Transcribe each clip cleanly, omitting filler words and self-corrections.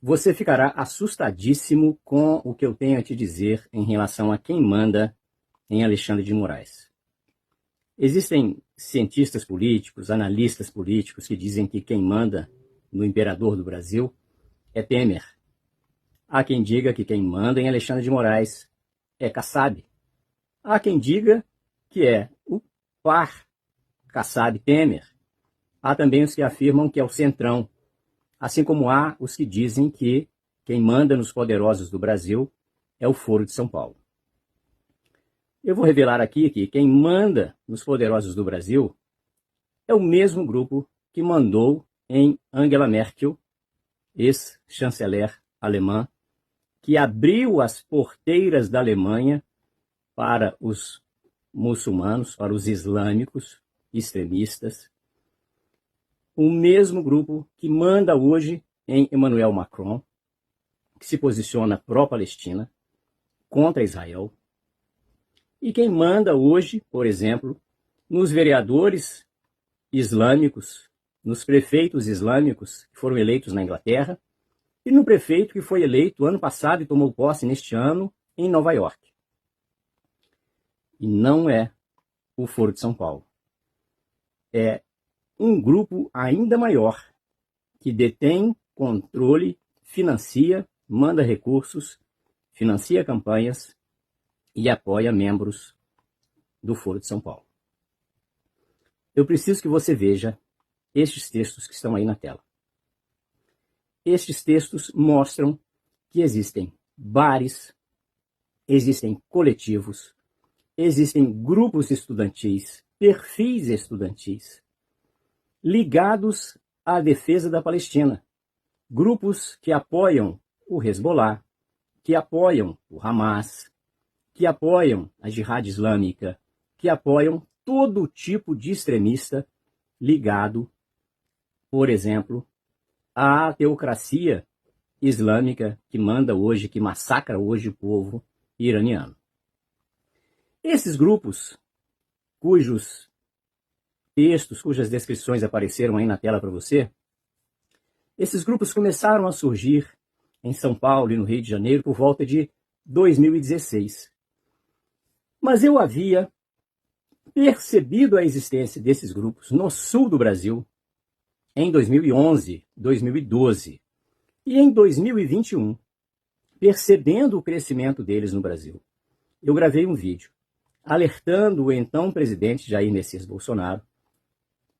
Você ficará assustadíssimo com o que eu tenho a te dizer em relação a quem manda em Alexandre de Moraes. Existem cientistas políticos, analistas políticos que dizem que quem manda no imperador do Brasil é Temer. Há quem diga que quem manda em Alexandre de Moraes é Kassab. Há quem diga que é o par Kassab-Temer. Há também os que afirmam que é o Centrão, assim como há os que dizem que quem manda nos poderosos do Brasil é o Foro de São Paulo. Eu vou revelar aqui que quem manda nos poderosos do Brasil é o mesmo grupo que mandou em Angela Merkel, ex-chanceler alemã, que abriu as porteiras da Alemanha para os muçulmanos, para os islâmicos extremistas. O mesmo grupo que manda hoje em Emmanuel Macron, que se posiciona pró-Palestina, contra Israel. E quem manda hoje, por exemplo, nos vereadores islâmicos, nos prefeitos islâmicos que foram eleitos na Inglaterra, e no prefeito que foi eleito ano passado e tomou posse neste ano em Nova York. E não é o Foro de São Paulo. É um grupo ainda maior que detém controle, financia, manda recursos, financia campanhas e apoia membros do Foro de São Paulo. Eu preciso que você veja estes textos que estão aí na tela. Estes textos mostram que existem bares, existem coletivos, existem grupos estudantis, perfis estudantis, ligados à defesa da Palestina. Grupos que apoiam o Hezbollah, que apoiam o Hamas, que apoiam a Jihad Islâmica, que apoiam todo tipo de extremista ligado, por exemplo, à teocracia islâmica que manda hoje, que massacra hoje o povo iraniano. Esses grupos, cujos textos, cujas descrições apareceram aí na tela para você, esses grupos começaram a surgir em São Paulo e no Rio de Janeiro por volta de 2016. Mas eu havia percebido a existência desses grupos no sul do Brasil em 2011, 2012 e em 2021, percebendo o crescimento deles no Brasil. Eu gravei um vídeo alertando o então presidente Jair Messias Bolsonaro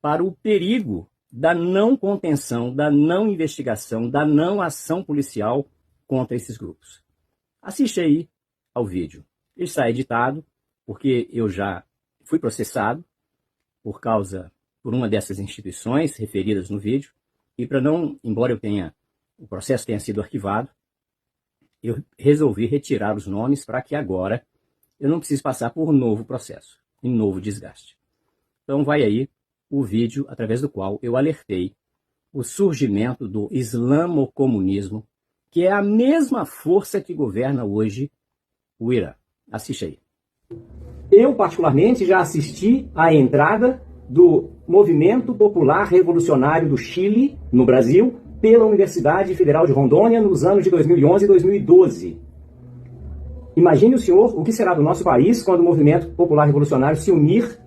para o perigo da não contenção, da não investigação, da não ação policial contra esses grupos. Assiste aí ao vídeo. Ele está editado, porque eu já fui processado por uma dessas instituições referidas no vídeo, e para não, embora o processo tenha sido arquivado, eu resolvi retirar os nomes para que agora eu não precise passar por um novo processo, um novo desgaste. Então vai aí o vídeo através do qual eu alertei o surgimento do islamocomunismo, que é a mesma força que governa hoje o Irã. Assiste aí. Eu, particularmente, já assisti à entrada do Movimento Popular Revolucionário do Chile, no Brasil, pela Universidade Federal de Rondônia, nos anos de 2011 e 2012. Imagine o senhor o que será do nosso país quando o Movimento Popular Revolucionário se unir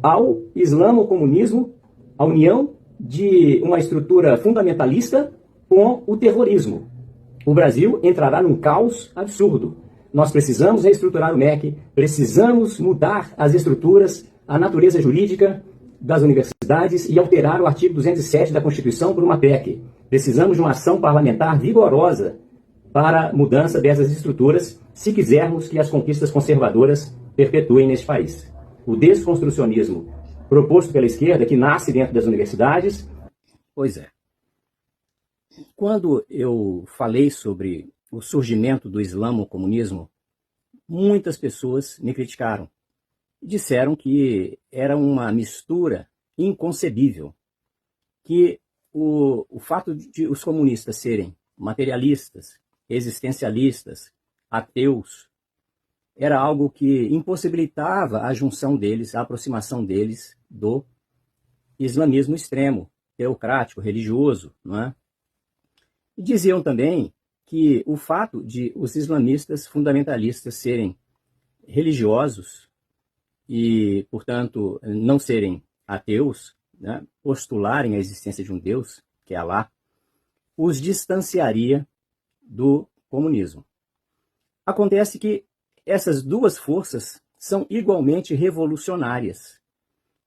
ao islamocomunismo, a união de uma estrutura fundamentalista com o terrorismo. O Brasil entrará num caos absurdo. Nós precisamos reestruturar o MEC, precisamos mudar as estruturas, a natureza jurídica das universidades e alterar o artigo 207 da Constituição por uma PEC. Precisamos de uma ação parlamentar vigorosa para a mudança dessas estruturas, se quisermos que as conquistas conservadoras perpetuem neste país. O desconstrucionismo proposto pela esquerda, que nasce dentro das universidades... Pois é. Quando eu falei sobre o surgimento do islamocomunismo, muitas pessoas me criticaram. Disseram que era uma mistura inconcebível, que o fato de os comunistas serem materialistas, existencialistas, ateus, era algo que impossibilitava a junção deles, a aproximação deles do islamismo extremo, teocrático, religioso, não é? E diziam também que o fato de os islamistas fundamentalistas serem religiosos e, portanto, não serem ateus, né, postularem a existência de um Deus, que é Alá, os distanciaria do comunismo. Acontece que essas duas forças são igualmente revolucionárias.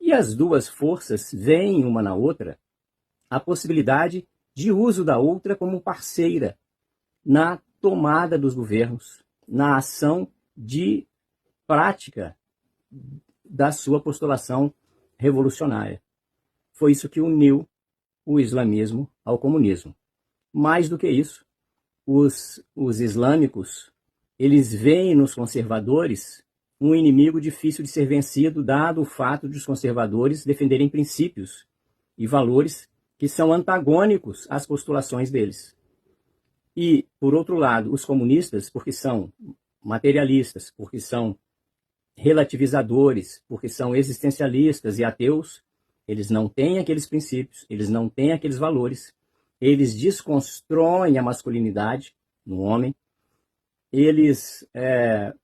E as duas forças veem uma na outra a possibilidade de uso da outra como parceira na tomada dos governos, na ação de prática da sua postulação revolucionária. Foi isso que uniu o islamismo ao comunismo. Mais do que isso, os islâmicos, eles veem nos conservadores um inimigo difícil de ser vencido, dado o fato de os conservadores defenderem princípios e valores que são antagônicos às postulações deles. E, por outro lado, os comunistas, porque são materialistas, porque são relativizadores, porque são existencialistas e ateus, eles não têm aqueles princípios, eles não têm aqueles valores, eles desconstroem a masculinidade no homem, eles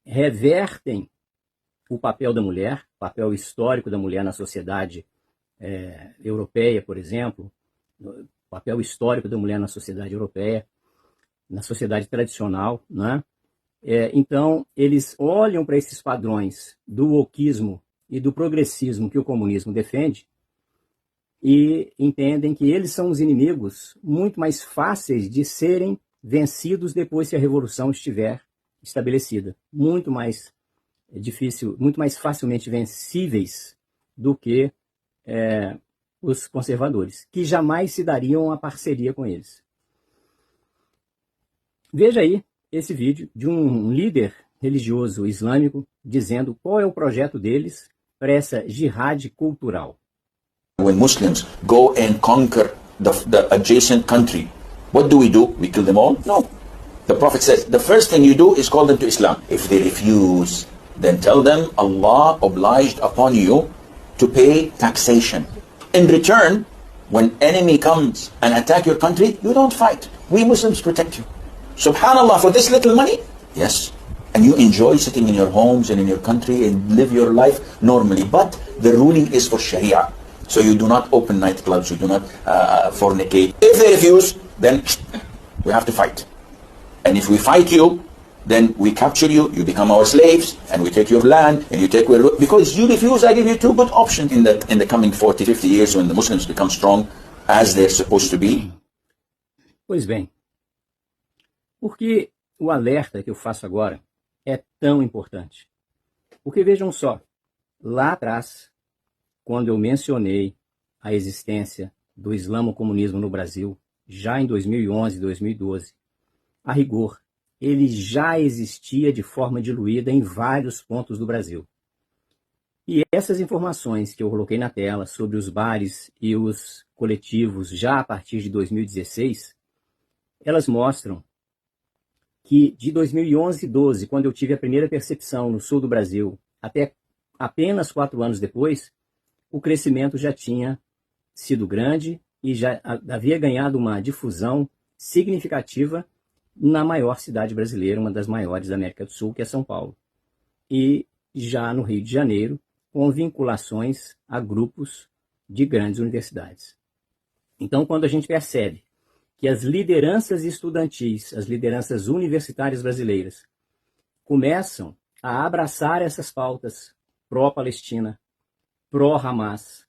revertem o papel da mulher, o papel histórico da mulher na sociedade europeia, por exemplo, o papel histórico da mulher na sociedade europeia, na sociedade tradicional, né? Então, eles olham para esses padrões do wokismo e do progressismo que o comunismo defende e entendem que eles são os inimigos muito mais fáceis de serem vencidos depois que a revolução estiver estabelecida. Muito mais difícil, muito mais facilmente vencíveis do que os conservadores, que jamais se dariam a parceria com eles. Veja aí esse vídeo de um líder religioso islâmico dizendo qual é o projeto deles para essa jihad cultural. When Muslims go and conquer the adjacent country, what do? We kill them all? No. The Prophet says, the first thing you do is call them to Islam. If they refuse, then tell them Allah obliged upon you to pay taxation. In return, when enemy comes and attack your country, you don't fight. We Muslims protect you. Subhanallah, for this little money? Yes. And you enjoy sitting in your homes and in your country and live your life normally. But the ruling is for Sharia. So you do not open nightclubs, you do not fornicate. If they refuse, then we have to fight. And if we fight you, then we capture you, you become our slaves, and we take your land, and you take your... Because you refuse, I give you two good options in the coming 40, 50 years when the Muslims become strong, as they're supposed to be. Pois bem, por que o alerta que eu faço agora é tão importante? Porque vejam só, lá atrás, quando eu mencionei a existência do islamo-comunismo no Brasil, já em 2011, 2012, a rigor, ele já existia de forma diluída em vários pontos do Brasil. E essas informações que eu coloquei na tela sobre os bares e os coletivos já a partir de 2016, elas mostram que de 2011 e 12, quando eu tive a primeira percepção no sul do Brasil, até apenas 4 anos depois, o crescimento já tinha sido grande e já havia ganhado uma difusão significativa na maior cidade brasileira, uma das maiores da América do Sul, que é São Paulo. E já no Rio de Janeiro, com vinculações a grupos de grandes universidades. Então, quando a gente percebe que as lideranças estudantis, as lideranças universitárias brasileiras, começam a abraçar essas pautas pró-Palestina, pró-Hamas,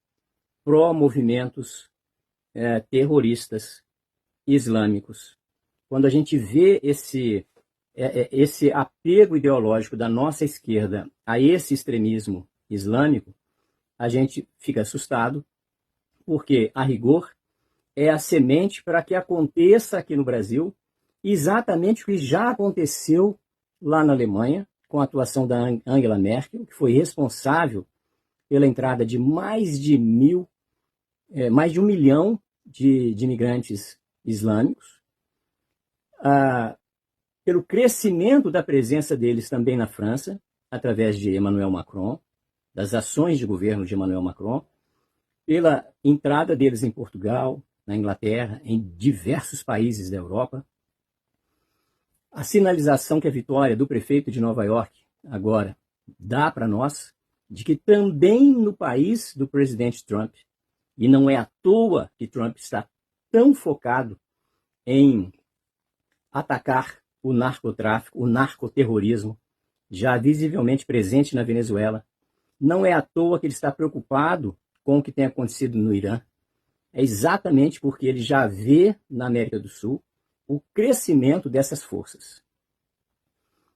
pró-movimentos terroristas islâmicos, quando a gente vê esse apego ideológico da nossa esquerda a esse extremismo islâmico, a gente fica assustado, porque, a rigor, é a semente para que aconteça aqui no Brasil exatamente o que já aconteceu lá na Alemanha, com a atuação da Angela Merkel, que foi responsável pela entrada de mais de 1 milhão de imigrantes islâmicos, pelo crescimento da presença deles também na França, através de Emmanuel Macron, das ações de governo de Emmanuel Macron, pela entrada deles em Portugal, na Inglaterra, em diversos países da Europa. A sinalização que a vitória do prefeito de Nova York agora dá para nós, de que também no país do presidente Trump, e não é à toa que Trump está tão focado em atacar o narcotráfico, o narcoterrorismo, já visivelmente presente na Venezuela. Não é à toa que ele está preocupado com o que tem acontecido no Irã. É exatamente porque ele já vê na América do Sul o crescimento dessas forças.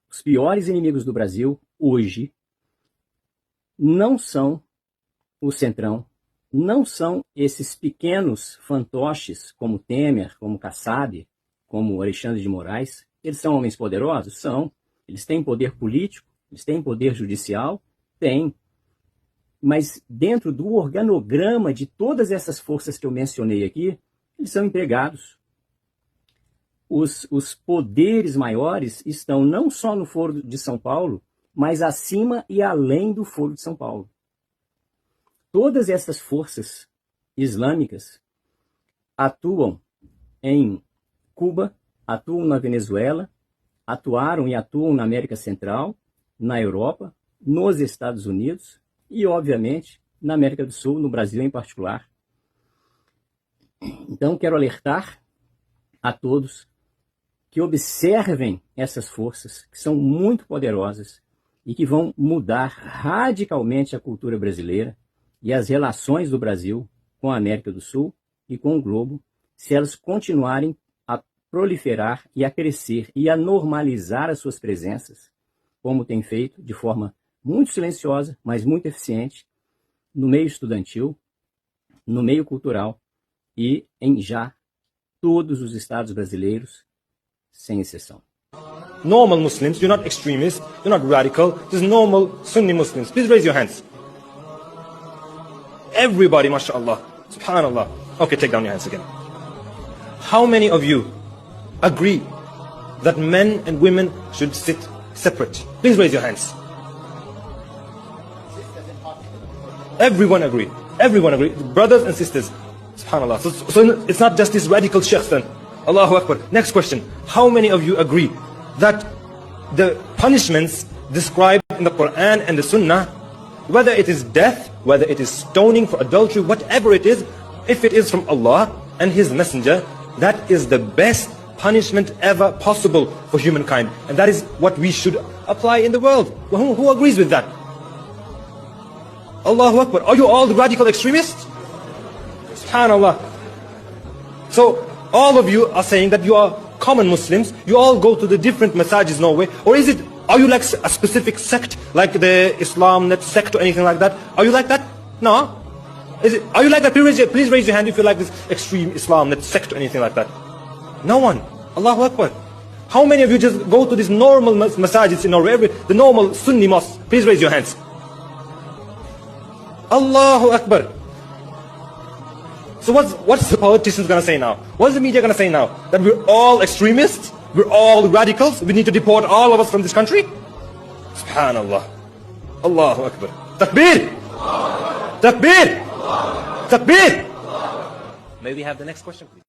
Os piores inimigos do Brasil, hoje, não são o Centrão, não são esses pequenos fantoches como Temer, como Kassab, como Alexandre de Moraes. Eles são homens poderosos? São. Eles têm poder político? Eles têm poder judicial? Têm. Mas dentro do organograma de todas essas forças que eu mencionei aqui, eles são empregados. Os poderes maiores estão não só no Foro de São Paulo, mas acima e além do Foro de São Paulo. Todas essas forças islâmicas atuam em Cuba, atuam na Venezuela, atuaram e atuam na América Central, na Europa, nos Estados Unidos e, obviamente, na América do Sul, no Brasil em particular. Então, quero alertar a todos que observem essas forças, que são muito poderosas e que vão mudar radicalmente a cultura brasileira e as relações do Brasil com a América do Sul e com o globo, se elas continuarem a proliferar e a crescer e a normalizar as suas presenças, como tem feito de forma muito silenciosa, mas muito eficiente, no meio estudantil, no meio cultural e em já todos os estados brasileiros, sem exceção. Normal Muslims, you're not extremists, you're not radical, just normal Sunni Muslims. Please raise your hands. Everybody, mashallah, subhanallah. Okay, take down your hands again. How many of you agree that men and women should sit separate? Please raise your hands. Everyone agree. Everyone agree. Brothers and sisters. SubhanAllah. So it's not just this radical sheikhs then. Allahu Akbar. Next question. How many of you agree that the punishments described in the Quran and the Sunnah, whether it is death, whether it is stoning for adultery, whatever it is, if it is from Allah and His Messenger, that is the best punishment ever possible for humankind. And that is what we should apply in the world. Who agrees with that? Allahu Akbar. Are you all the radical extremists? SubhanAllah. So, all of you are saying that you are common Muslims, you all go to the different masajid Norway, or is it, are you like a specific sect, like the Islam net sect or anything like that? Are you like that? No? Are you like that? Please raise your hand if you like this extreme Islam net sect or anything like that. No one. Allahu Akbar. How many of you just go to these normal masajids in Norway, the normal Sunni mosques? Please raise your hands. Allahu Akbar. So what's the politicians going to say now? What's the media going to say now? That we're all extremists? We're all radicals? We need to deport all of us from this country? Subhanallah. Allahu Akbar. Takbir! Takbir! Takbir! May we have the next question, please?